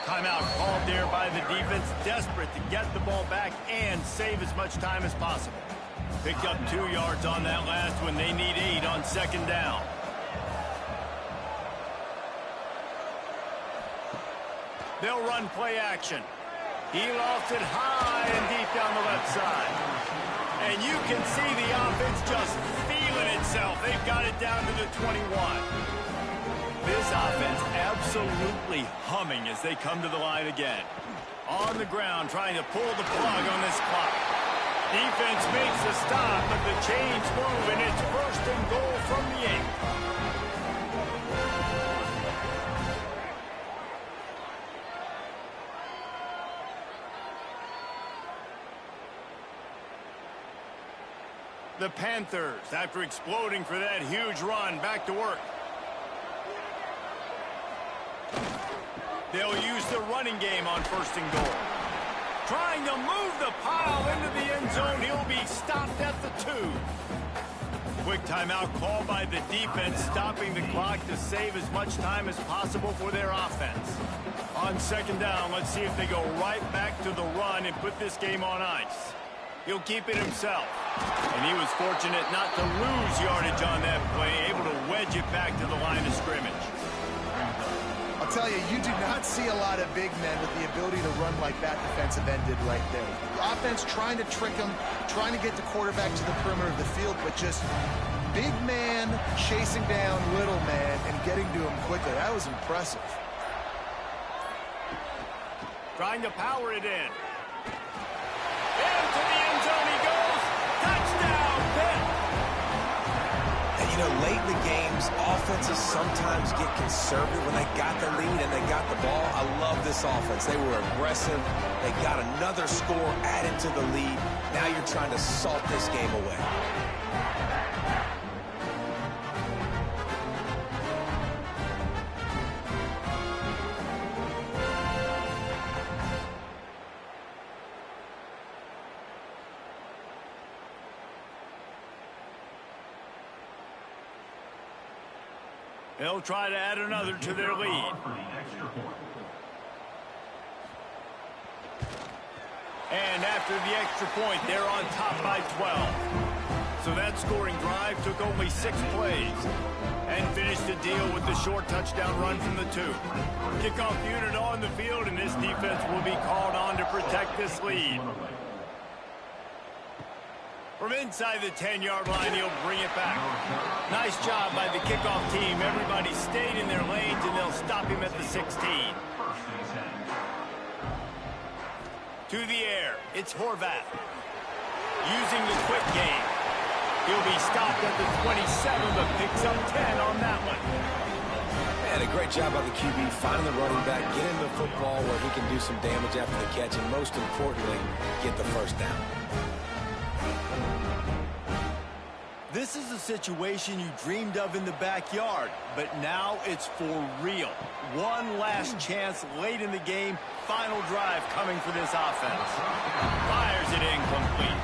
Timeout called there by the defense, desperate to get the ball back and save as much time as possible. Picked up 2 yards on that last one. They need 8 on second down. They'll run play action. He lost it high and deep down the left side. And you can see the offense just feeling itself. They've got it down to the 21. This offense absolutely humming as they come to the line again. On the ground, trying to pull the plug on this clock. Defense makes the stop, but the chains move, and it's first and goal from the 8. The Panthers, after exploding for that huge run, back to work. They'll use the running game on first and goal. Trying to move the pile into the end zone. He'll be stopped at the 2. Quick timeout called by the defense, stopping the clock to save as much time as possible for their offense. On second down, let's see if they go right back to the run and put this game on ice. He'll keep it himself. And he was fortunate not to lose yardage on that play, able to wedge it back to the line of scrimmage. I'll tell you, you do not see a lot of big men with the ability to run like that defensive end did right there. The offense trying to trick him, trying to get the quarterback to the perimeter of the field, but just big man chasing down little man and getting to him quickly. That was impressive. Trying to power it in. Into the end zone he goes. Touchdown, Pitt. And, you know, late in the games, offenses sometimes get conservative when they got the lead and they got the ball. I love this offense. They were aggressive. They got another score added to the lead. Now you're trying to salt this game away. They'll try to add another to their lead. And after the extra point, they're on top by 12. So that scoring drive took only 6 plays and finished the deal with the short touchdown run from the 2. Kickoff unit on the field, and this defense will be called on to protect this lead. From inside the 10-yard line, he'll bring it back. Nice job by the kickoff team. Everybody stayed in their lanes, and they'll stop him at the 16. To the air, it's Horvath. Using the quick game. He'll be stopped at the 27, but picks up 10 on that one. And a great job by the QB, finding the running back, getting the football where he can do some damage after the catch, and most importantly, get the first down. This is a situation you dreamed of in the backyard, but now it's for real. One last chance late in the game. Final drive coming for this offense. Fires it incomplete.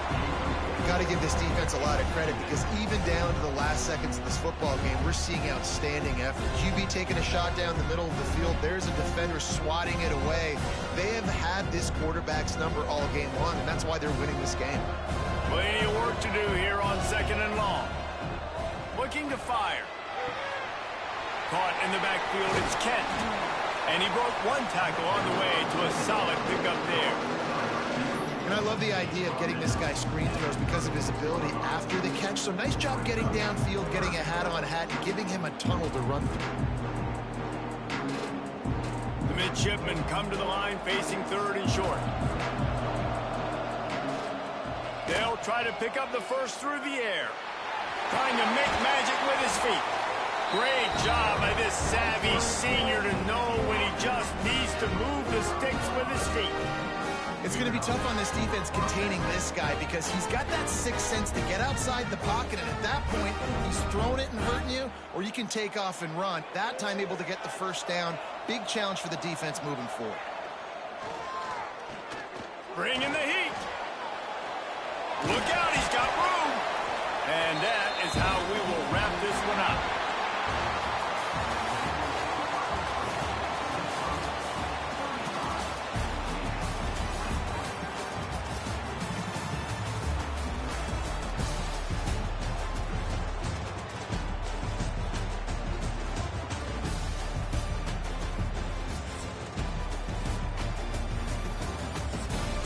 Got to give this defense a lot of credit because even down to the last seconds of this football game, we're seeing outstanding effort. QB taking a shot down the middle of the field. There's a defender swatting it away. They have had this quarterback's number all game long, and that's why they're winning this game. Plenty of work to do here on second and long. Looking to fire. Caught in the backfield, it's Kent. And he broke one tackle on the way to a solid pickup there. And I love the idea of getting this guy screen throws because of his ability after the catch. So nice job getting downfield, getting a hat-on-hat, and giving him a tunnel to run through. The Midshipmen come to the line facing third and short. They'll try to pick up the first through the air. Trying to make magic with his feet. Great job by this savvy senior to know when he just needs to move the sticks with his feet. It's going to be tough on this defense containing this guy because he's got that sixth sense to get outside the pocket, and at that point, he's throwing it and hurting you, or you can take off and run. That time able to get the first down. Big challenge for the defense moving forward. Bring in the heat. Look out, he's got room. And that is how we will wrap this one up.